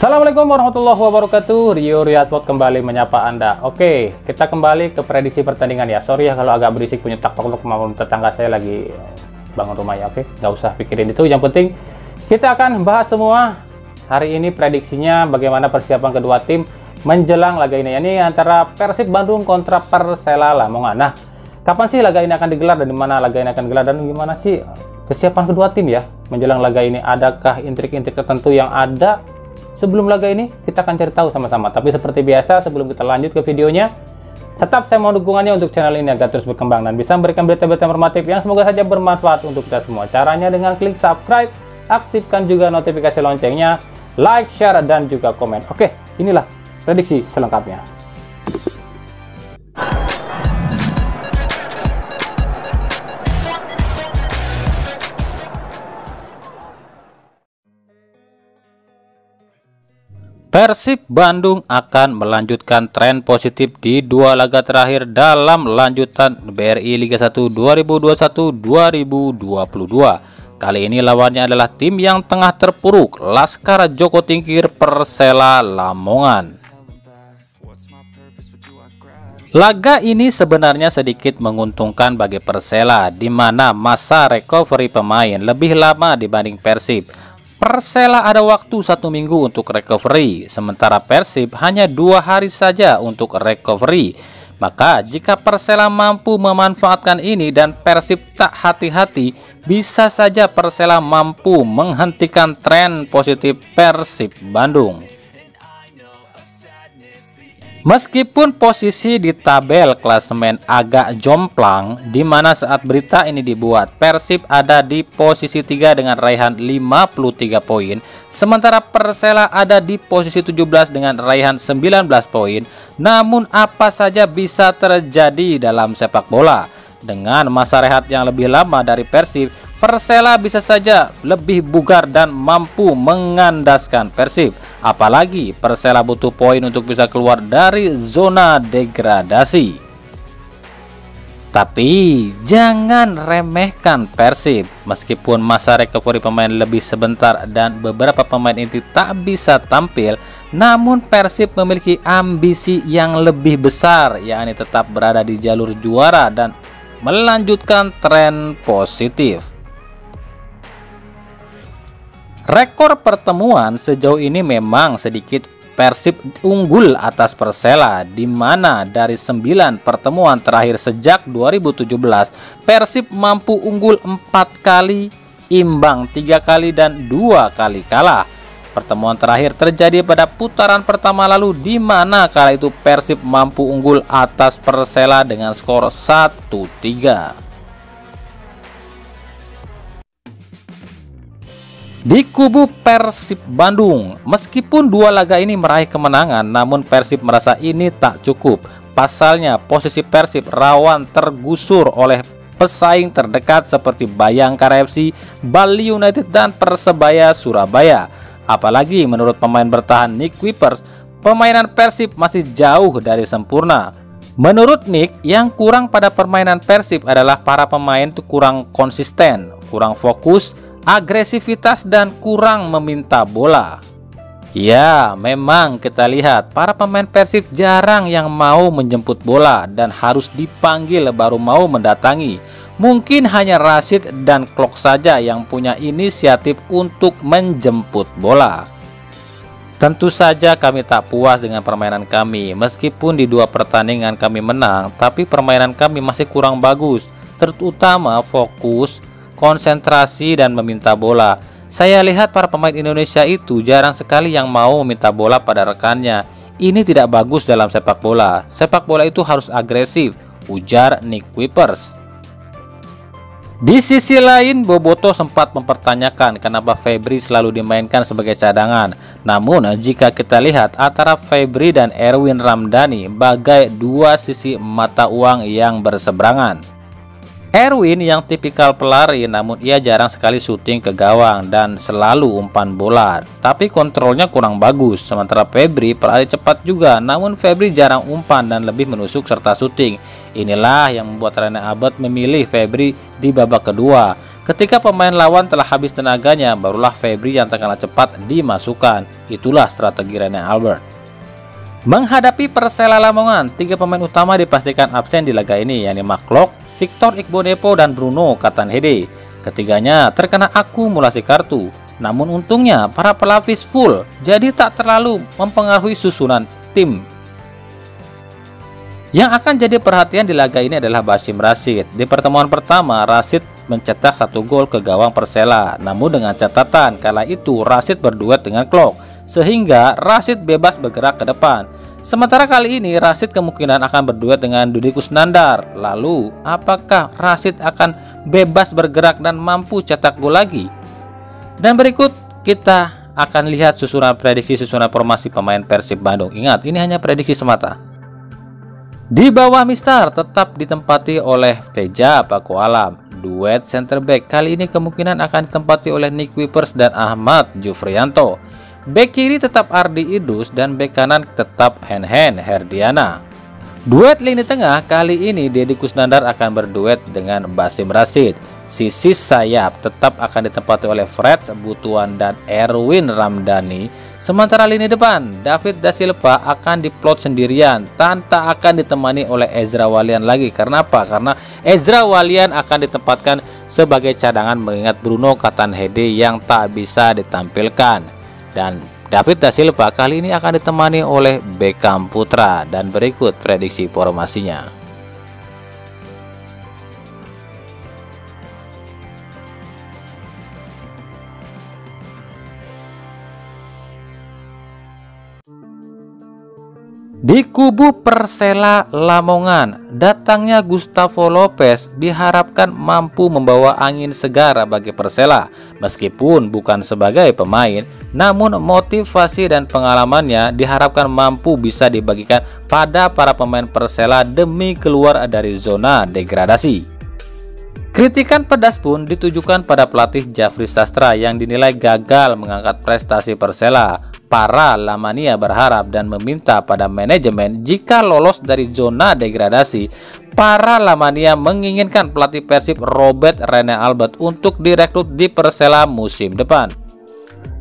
Assalamualaikum warahmatullahi wabarakatuh. Rio Riyadsport kembali menyapa Anda. Oke, kita kembali ke prediksi pertandingan ya. Sorry ya kalau agak berisik punya tak-tak maupun tetangga saya lagi bangun rumah ya. Oke, nggak usah pikirin itu. Yang penting kita akan bahas semua hari ini prediksinya bagaimana persiapan kedua tim menjelang laga ini. Ini antara Persib Bandung kontra Persela Lamongan. Nah, kapan sih laga ini akan digelar dan di mana laga ini akan digelar dan gimana sih kesiapan kedua tim ya menjelang laga ini? Adakah intrik-intrik tertentu yang ada sebelum laga ini? Kita akan cari tahu sama-sama. Tapi seperti biasa, sebelum kita lanjut ke videonya, tetap saya mohon dukungannya untuk channel ini agar terus berkembang dan bisa memberikan berita-berita informatif yang semoga saja bermanfaat untuk kita semua. Caranya dengan klik subscribe, aktifkan juga notifikasi loncengnya, like, share, dan juga komen. Oke, inilah prediksi selengkapnya. Persib Bandung akan melanjutkan tren positif di dua laga terakhir dalam lanjutan BRI Liga 1 2021-2022. Kali ini lawannya adalah tim yang tengah terpuruk, Laskar Joko Tingkir Persela Lamongan. Laga ini sebenarnya sedikit menguntungkan bagi Persela, di mana masa recovery pemain lebih lama dibanding Persib. Persela ada waktu 1 minggu untuk recovery, sementara Persib hanya 2 hari saja untuk recovery. Maka jika Persela mampu memanfaatkan ini dan Persib tak hati-hati, bisa saja Persela mampu menghentikan tren positif Persib Bandung. Meskipun posisi di tabel klasemen agak jomplang, di mana saat berita ini dibuat, Persib ada di posisi 3 dengan raihan 53 poin, sementara Persela ada di posisi 17 dengan raihan 19 poin. Namun apa saja bisa terjadi dalam sepak bola. Dengan masa rehat yang lebih lama dari Persib, Persela bisa saja lebih bugar dan mampu mengandaskan Persib. Apalagi Persela butuh poin untuk bisa keluar dari zona degradasi. Tapi jangan remehkan Persib. Meskipun masa recovery pemain lebih sebentar dan beberapa pemain inti tak bisa tampil, namun Persib memiliki ambisi yang lebih besar, yakni tetap berada di jalur juara dan melanjutkan tren positif. Rekor pertemuan sejauh ini memang sedikit Persib unggul atas Persela, di mana dari 9 pertemuan terakhir sejak 2017 Persib mampu unggul 4 kali, imbang 3 kali dan 2 kali kalah. Pertemuan terakhir terjadi pada putaran pertama lalu, di mana kala itu Persib mampu unggul atas Persela dengan skor 1-3. Di kubu Persib Bandung, meskipun 2 laga ini meraih kemenangan, namun Persib merasa ini tak cukup. Pasalnya, posisi Persib rawan tergusur oleh pesaing terdekat seperti Bayangkara FC, Bali United, dan Persebaya Surabaya. Apalagi menurut pemain bertahan Nick Kuipers, permainan Persib masih jauh dari sempurna. Menurut Nick, yang kurang pada permainan Persib adalah para pemain itu kurang konsisten, kurang fokus, agresivitas, dan kurang meminta bola. Ya, memang kita lihat para pemain Persib jarang yang mau menjemput bola dan harus dipanggil baru mau mendatangi. Mungkin hanya Rashid dan Klok saja yang punya inisiatif untuk menjemput bola. Tentu saja kami tak puas dengan permainan kami. Meskipun di 2 pertandingan kami menang, tapi permainan kami masih kurang bagus, terutama fokus, konsentrasi, dan meminta bola. Saya lihat para pemain Indonesia itu jarang sekali yang mau meminta bola pada rekannya. Ini tidak bagus dalam sepak bola. Sepak bola itu harus agresif, ujar Nick Kuipers. Di sisi lain, Boboto sempat mempertanyakan kenapa Febri selalu dimainkan sebagai cadangan. Namun jika kita lihat antara Febri dan Erwin Ramdhani bagai 2 sisi mata uang yang berseberangan. Erwin yang tipikal pelari, namun ia jarang sekali syuting ke gawang dan selalu umpan bola, tapi kontrolnya kurang bagus. Sementara Febri pelari cepat juga, namun Febri jarang umpan dan lebih menusuk serta syuting. Inilah yang membuat Rene Abed memilih Febri di babak kedua. Ketika pemain lawan telah habis tenaganya, barulah Febri yang terkenal cepat dimasukkan. Itulah strategi Rene Albert. Menghadapi Persela Lamongan, 3 pemain utama dipastikan absen di laga ini, yakni Maklok, Victor Igbonepo, dan Bruno Katanhede. Ketiganya terkena akumulasi kartu. Namun untungnya para pelapis full, jadi tak terlalu mempengaruhi susunan tim. Yang akan jadi perhatian di laga ini adalah Basim Rashid. Di pertemuan pertama, Rashid mencetak 1 gol ke gawang Persela. Namun dengan catatan, kala itu Rashid berduet dengan Klok, sehingga Rashid bebas bergerak ke depan. Sementara kali ini Rashid kemungkinan akan berduet dengan Dudi Kusnandar. Lalu, apakah Rashid akan bebas bergerak dan mampu cetak gol lagi? Dan berikut kita akan lihat prediksi susunan formasi pemain Persib Bandung. Ingat, ini hanya prediksi semata. Di bawah Mister tetap ditempati oleh Teja Paku Alam. Duet center back kali ini kemungkinan akan ditempati oleh Nick Wipers dan Ahmad Jufrianto. Bek kiri tetap Ardi Idrus dan bek kanan tetap Henhen Herdiana. Duet lini tengah kali ini Deddy Kusnandar akan berduet dengan Basim Rashid. Sisi sayap tetap akan ditempati oleh Fred Butuan dan Erwin Ramdhani. Sementara lini depan, David Da Silva akan diplot sendirian, tanpa akan ditemani oleh Ezra Walian lagi. Karena apa? Karena Ezra Walian akan ditempatkan sebagai cadangan mengingat Bruno Katanhede yang tak bisa ditampilkan. Dan David Da Silva kali ini akan ditemani oleh Beckham Putra. Dan berikut prediksi formasinya. Di kubu Persela Lamongan, datangnya Gustavo Lopez diharapkan mampu membawa angin segar bagi Persela. Meskipun bukan sebagai pemain, namun motivasi dan pengalamannya diharapkan mampu bisa dibagikan pada para pemain Persela demi keluar dari zona degradasi. Kritikan pedas pun ditujukan pada pelatih Jafri Sastra yang dinilai gagal mengangkat prestasi Persela. Para Lamania berharap dan meminta pada manajemen jika lolos dari zona degradasi, para Lamania menginginkan pelatih Persib Robert Rene Albert untuk direkrut di Persela musim depan.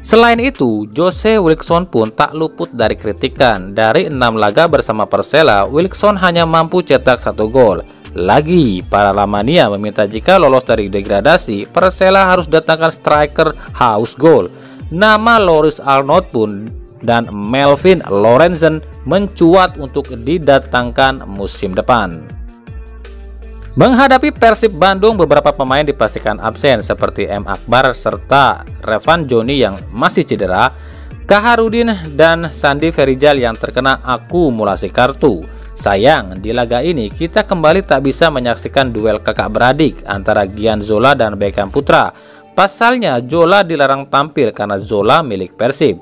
Selain itu, Jose Wilkson pun tak luput dari kritikan. Dari 6 laga bersama Persela, Wilkson hanya mampu cetak 1 gol. Lagi, para Lamania meminta jika lolos dari degradasi, Persela harus datangkan striker haus gol. Nama Loris Arnold pun dan Melvin Lorenzen mencuat untuk didatangkan musim depan. Menghadapi Persib Bandung, beberapa pemain dipastikan absen seperti M. Akbar serta Revan Joni yang masih cedera, Kaharudin dan Sandi Ferijal yang terkena akumulasi kartu. Sayang, di laga ini kita kembali tak bisa menyaksikan duel kakak beradik antara Gian Zola dan Beckham Putra. Pasalnya, Zola dilarang tampil karena Zola milik Persib.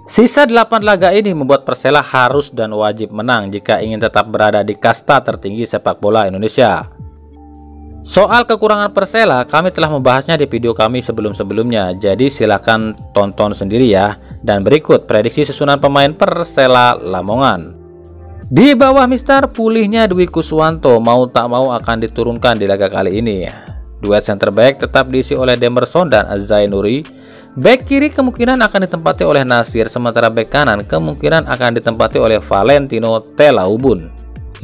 Sisa 8 laga ini membuat Persela harus dan wajib menang jika ingin tetap berada di kasta tertinggi sepak bola Indonesia. Soal kekurangan Persela, kami telah membahasnya di video kami sebelum-sebelumnya, jadi silahkan tonton sendiri ya. Dan berikut prediksi susunan pemain Persela Lamongan. Di bawah Mister, pulihnya Dwi Kuswanto mau tak mau akan diturunkan di laga kali ini. Duet center back tetap diisi oleh Demerson dan Zainuri. Back kiri kemungkinan akan ditempati oleh Nasir, sementara back kanan kemungkinan akan ditempati oleh Valentino Telaubun.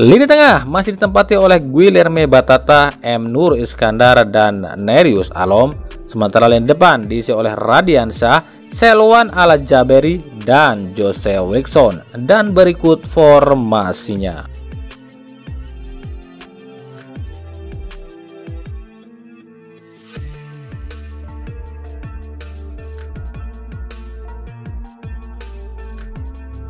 Lini tengah masih ditempati oleh Guilherme Batata, M. Nur Iskandar, dan Nerius Alom. Sementara lini depan diisi oleh Radiansyah, Selwan Al-Jaberi, dan Jose Wilkson. Dan berikut formasinya.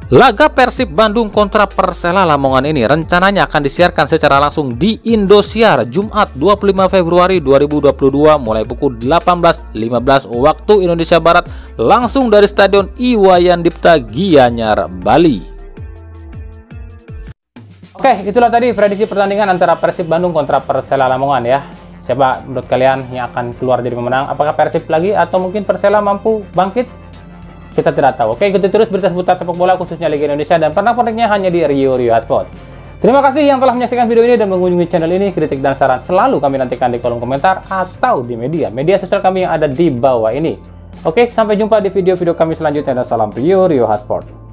Laga Persib Bandung kontra Persela Lamongan ini rencananya akan disiarkan secara langsung di Indosiar Jumat 25 Februari 2022 mulai pukul 18.15 waktu Indonesia Barat langsung dari Stadion Iwayan Dipta Gianyar, Bali. Oke, itulah tadi prediksi pertandingan antara Persib Bandung kontra Persela Lamongan ya. Siapa menurut kalian yang akan keluar jadi pemenang? Apakah Persib lagi atau mungkin Persela mampu bangkit? Kita tidak tahu. Oke, ikuti terus berita seputar sepak bola khususnya Liga Indonesia dan pernak-perniknya hanya di Rio Sport. Terima kasih yang telah menyaksikan video ini dan mengunjungi channel ini. Kritik dan saran selalu kami nantikan di kolom komentar atau di media sosial kami yang ada di bawah ini. Oke, sampai jumpa di video-video kami selanjutnya dan salam Rio Hotspot.